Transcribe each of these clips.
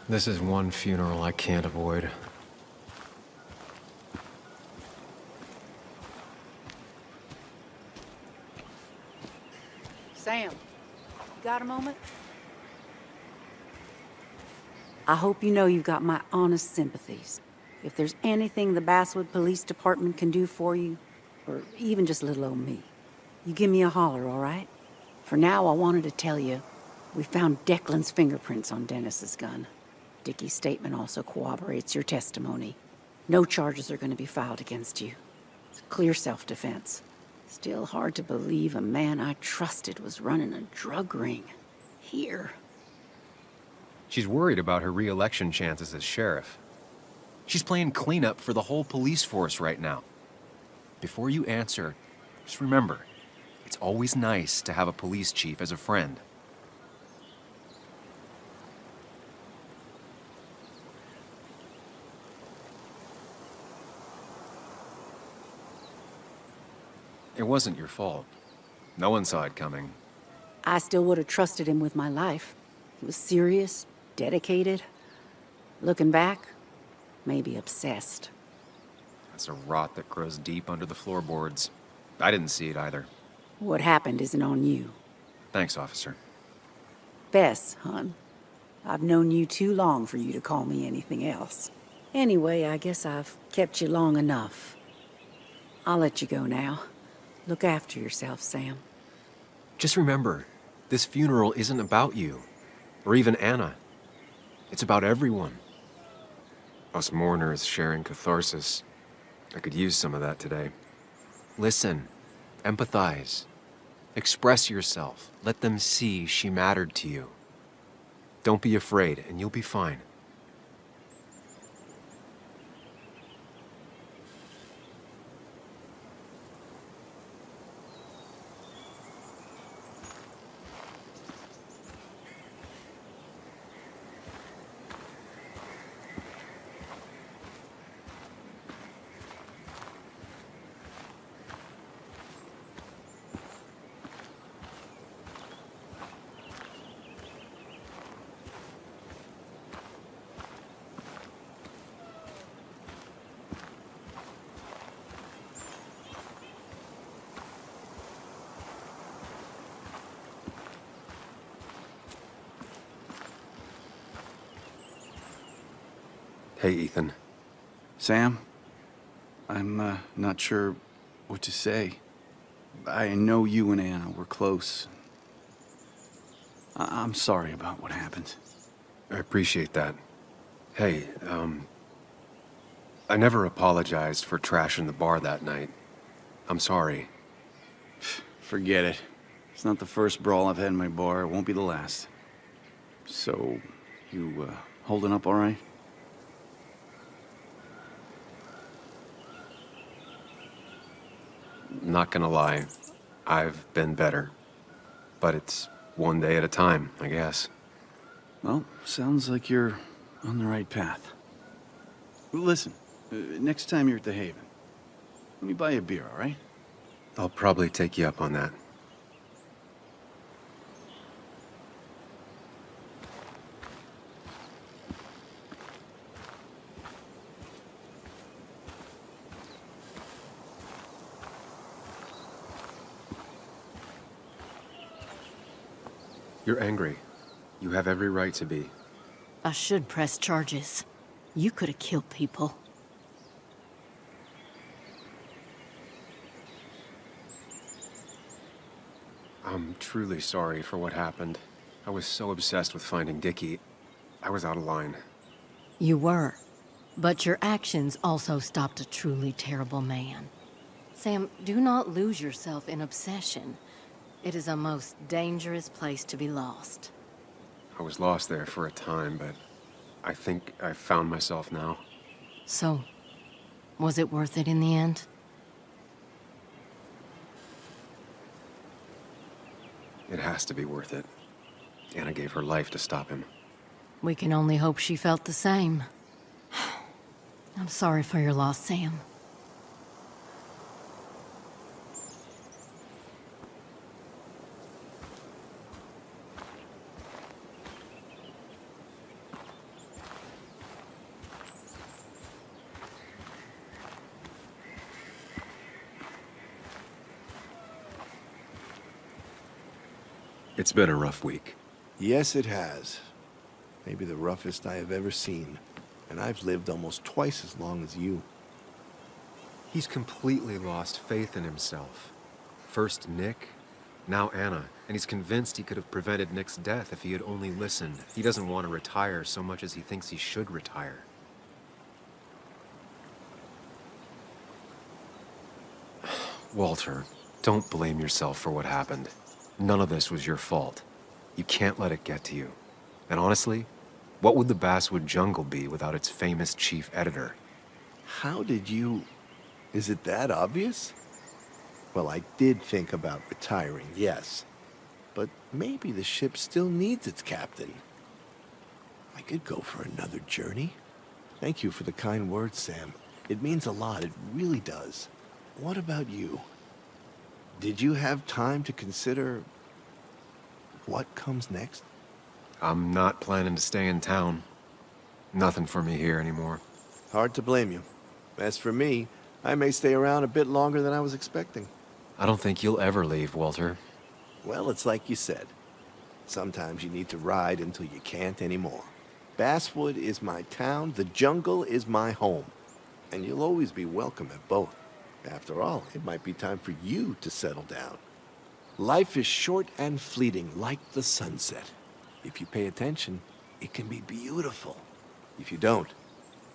This is one funeral I can't avoid. Sam, you got a moment? I hope you know you've got my honest sympathies. If there's anything the Basswood Police Department can do for you, or even just little old me, you give me a holler, all right? For now, I wanted to tell you, we found Declan's fingerprints on Dennis's gun. Dickie's statement also corroborates your testimony. No charges are going to be filed against you. It's clear self-defense. Still hard to believe a man I trusted was running a drug ring. Here. She's worried about her re-election chances as sheriff. She's playing cleanup for the whole police force right now. Before you answer, just remember, it's always nice to have a police chief as a friend. It wasn't your fault. No one saw it coming. I still would have trusted him with my life. He was serious, dedicated. Looking back, maybe obsessed. That's a rot that grows deep under the floorboards. I didn't see it either. What happened isn't on you. Thanks, officer. Bess, hon. I've known you too long for you to call me anything else. Anyway, I guess I've kept you long enough. I'll let you go now. Look after yourself, Sam. Just remember, this funeral isn't about you, or even Anna. It's about everyone. Us mourners sharing catharsis. I could use some of that today. Listen, empathize, express yourself. Let them see she mattered to you. Don't be afraid, and you'll be fine. Hey, Ethan. Sam, I'm not sure what to say. I know you and Anna were close. I'm sorry about what happened. I appreciate that. Hey, I never apologized for trashing the bar that night. I'm sorry. Forget it. It's not the first brawl I've had in my bar. It won't be the last. So, you holding up all right? Not gonna lie, I've been better. But it's one day at a time, I guess. Well, sounds like you're on the right path. Listen, next time you're at the Haven, let me buy you a beer, all right? I'll probably take you up on that. You're angry. You have every right to be. I should press charges. You could have killed people. I'm truly sorry for what happened. I was so obsessed with finding Dickie, I was out of line. You were. But your actions also stopped a truly terrible man. Sam, do not lose yourself in obsession. It is a most dangerous place to be lost. I was lost there for a time, but I think I found myself now. So, was it worth it in the end? It has to be worth it. Anna gave her life to stop him. We can only hope she felt the same. I'm sorry for your loss, Sam. It's been a rough week. Yes, it has. Maybe the roughest I have ever seen. And I've lived almost twice as long as you. He's completely lost faith in himself. First Nick, now Anna, and he's convinced he could have prevented Nick's death if he had only listened. He doesn't want to retire so much as he thinks he should retire. Walter, don't blame yourself for what happened. None of this was your fault. You can't let it get to you. And honestly, what would the Basswood Jungle be without its famous chief editor? How did you... Is it that obvious? Well, I did think about retiring, yes. But maybe the ship still needs its captain. I could go for another journey. Thank you for the kind words, Sam. It means a lot, it really does. What about you? Did you have time to consider what comes next? I'm not planning to stay in town. Nothing for me here anymore. Hard to blame you. As for me, I may stay around a bit longer than I was expecting. I don't think you'll ever leave, Walter. Well, it's like you said. Sometimes you need to ride until you can't anymore. Basswood is my town, the jungle is my home. And you'll always be welcome at both. After all, it might be time for you to settle down. Life is short and fleeting, like the sunset. If you pay attention, it can be beautiful. If you don't,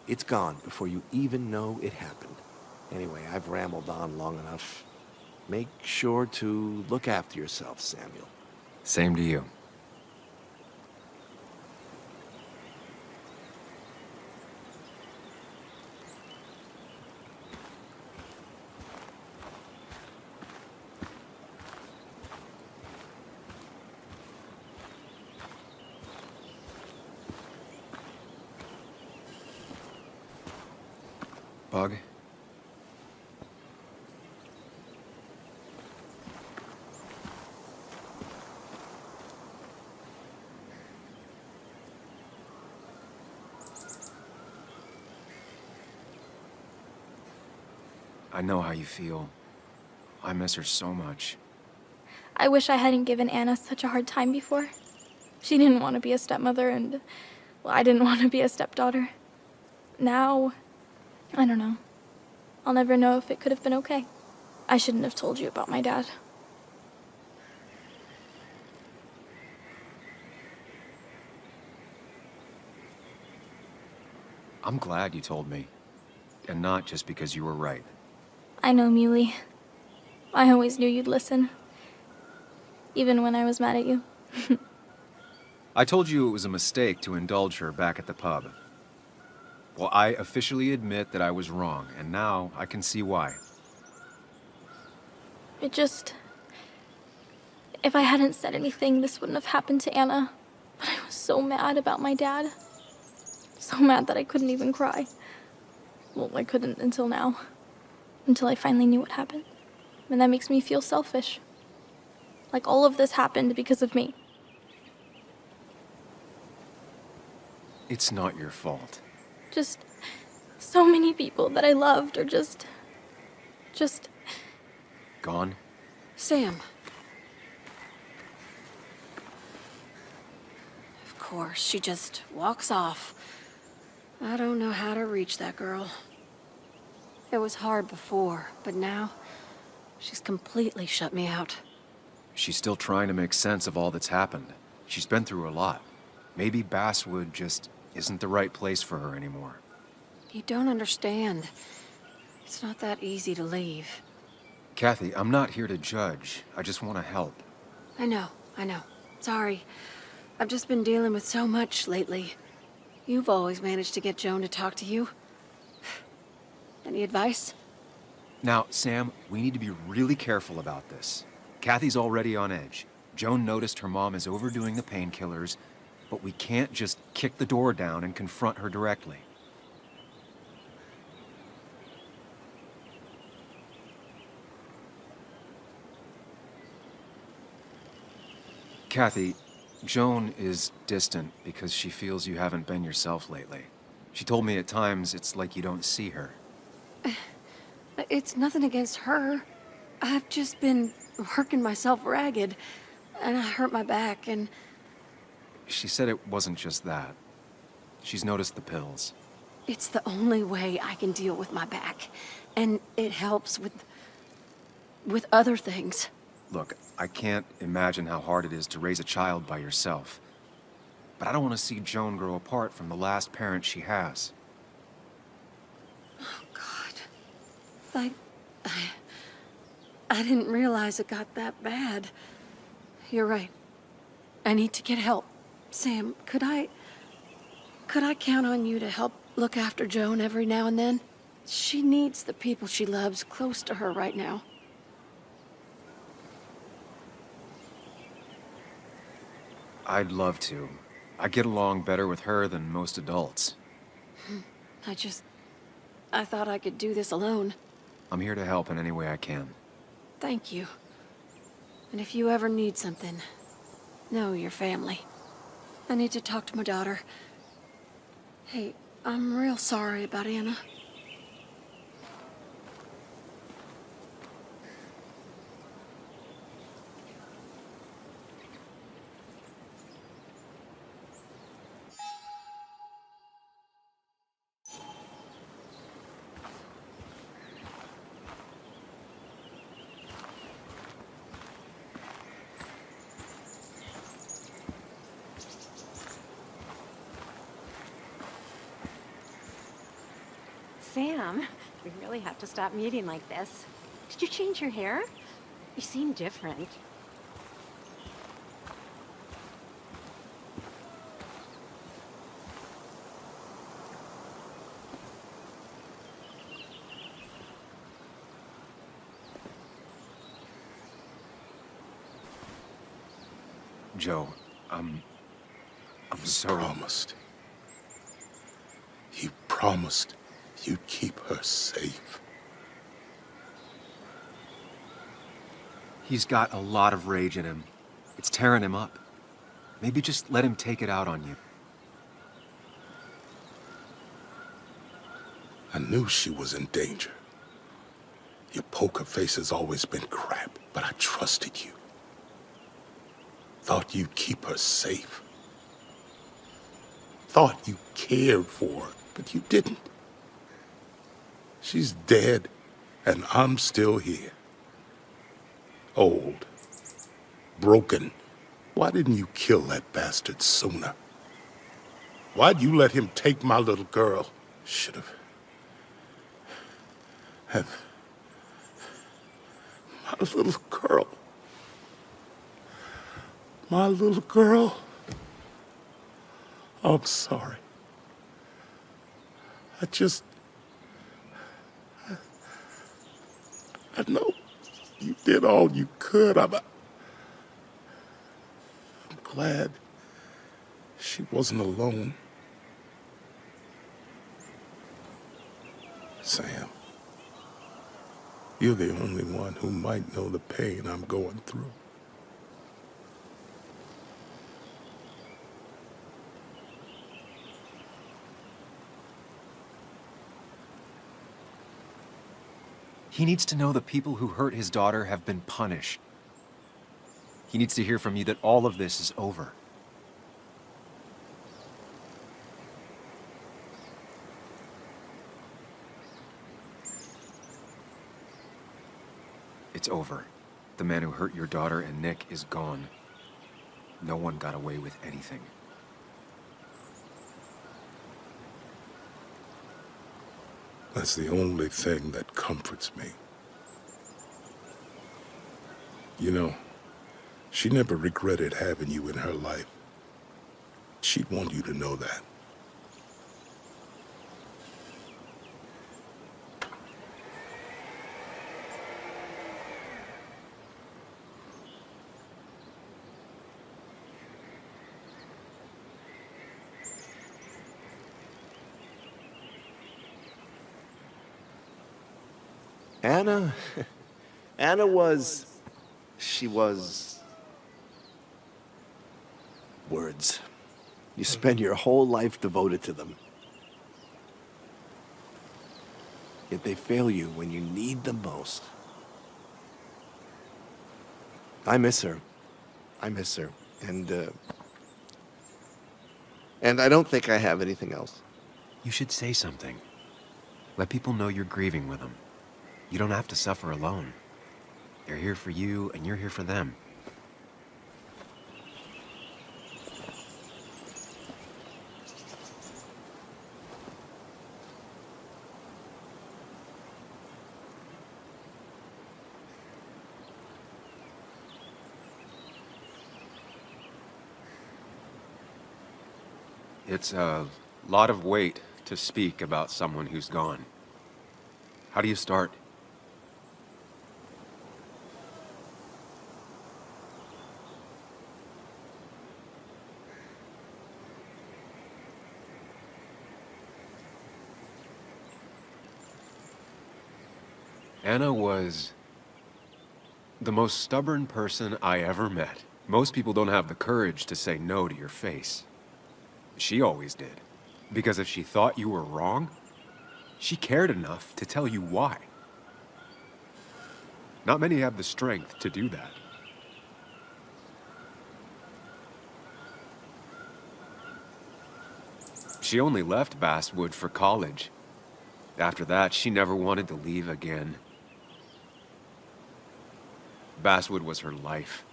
it's gone before you even know it happened. Anyway, I've rambled on long enough. Make sure to look after yourself, Samuel. Same to you. Bug? I know how you feel. I miss her so much. I wish I hadn't given Anna such a hard time before. She didn't want to be a stepmother and, well, I didn't want to be a stepdaughter. Now, I don't know. I'll never know if it could have been okay. I shouldn't have told you about my dad. I'm glad you told me. And not just because you were right. I know, Muley. I always knew you'd listen. Even when I was mad at you. I told you it was a mistake to indulge her back at the pub. Well, I officially admit that I was wrong, and now I can see why. It just... If I hadn't said anything, this wouldn't have happened to Anna. But I was so mad about my dad. So mad that I couldn't even cry. Well, I couldn't until now. Until I finally knew what happened. And that makes me feel selfish. Like all of this happened because of me. It's not your fault. Just so many people that I loved are just... Gone? Sam. Of course, she just walks off. I don't know how to reach that girl. It was hard before, but now she's completely shut me out. She's still trying to make sense of all that's happened. She's been through a lot. Maybe Basswood just isn't the right place for her anymore. You don't understand. It's not that easy to leave. Kathy, I'm not here to judge. I just want to help. I know. Sorry. I've just been dealing with so much lately. You've always managed to get Joan to talk to you. Any advice? Now, Sam, we need to be really careful about this. Kathy's already on edge. Joan noticed her mom is overdoing the painkillers, but we can't just kick the door down and confront her directly. Kathy, Joan is distant because she feels you haven't been yourself lately. She told me at times it's like you don't see her. It's nothing against her. I've just been working myself ragged. and I hurt my back, and She said it wasn't just that. She's noticed the pills. it's the only way I can deal with my back. And it helps with other things. Look, I can't imagine how hard it is to raise a child by yourself. But I don't want to see Joan grow apart from the last parent she has. I didn't realize it got that bad. You're right. I need to get help. Sam, could I count on you to help look after Joan every now and then? She needs the people she loves close to her right now. I'd love to. I get along better with her than most adults. I thought I could do this alone. I'm here to help in any way I can. Thank you. And if you ever need something, know your family. I need to talk to my daughter. Hey, I'm real sorry about Anna. Sam, we really have to stop meeting like this. Did you change your hair? You seem different. Joe, I'm so... Promised. You promised you'd keep her safe. He's got a lot of rage in him. It's tearing him up. Maybe just let him take it out on you. I knew she was in danger. Your poker face has always been crap, but I trusted you. Thought you'd keep her safe. Thought you cared for her, but you didn't. She's dead, and I'm still here. Old. Broken. Why didn't you kill that bastard sooner? Why'd you let him take my little girl? Should have... My little girl. My little girl. I'm sorry. I know you did all you could. I'm glad she wasn't alone. Sam, you're the only one who might know the pain I'm going through. He needs to know the people who hurt his daughter have been punished. He needs to hear from you that all of this is over. It's over. The man who hurt your daughter and Nick is gone. No one got away with anything. That's the only thing that comforts me. You know, she never regretted having you in her life. She'd want you to know that. Anna was... She was... Words. You spend your whole life devoted to them. Yet they fail you when you need them most. I miss her. I miss her. And I don't think I have anything else. You should say something. Let people know you're grieving with them. You don't have to suffer alone. They're here for you, and you're here for them. It's a lot of weight to speak about someone who's gone. How do you start? Anna was the most stubborn person I ever met. Most people don't have the courage to say no to your face. She always did. Because if she thought you were wrong, she cared enough to tell you why. Not many have the strength to do that. She only left Basswood for college. After that, she never wanted to leave again. Basswood was her life.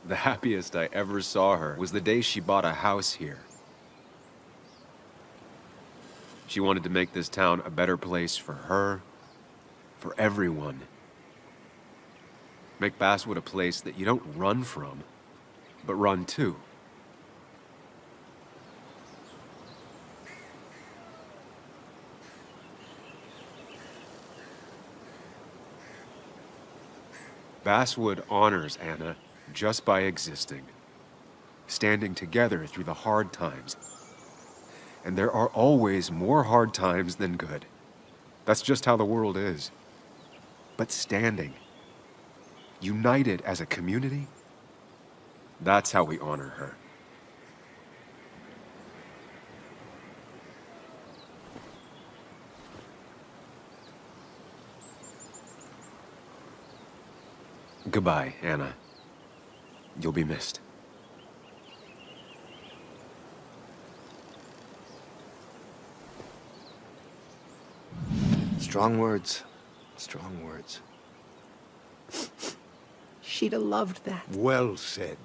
The happiest I ever saw her was the day she bought a house here. She wanted to make this town a better place for her, for everyone. Make Basswood a place that you don't run from, but run to. Basswood honors Anna just by existing, standing together through the hard times. And there are always more hard times than good. That's just how the world is. But standing, united as a community, that's how we honor her. Goodbye, Anna. You'll be missed. Strong words. Strong words. She'd have loved that. Well said.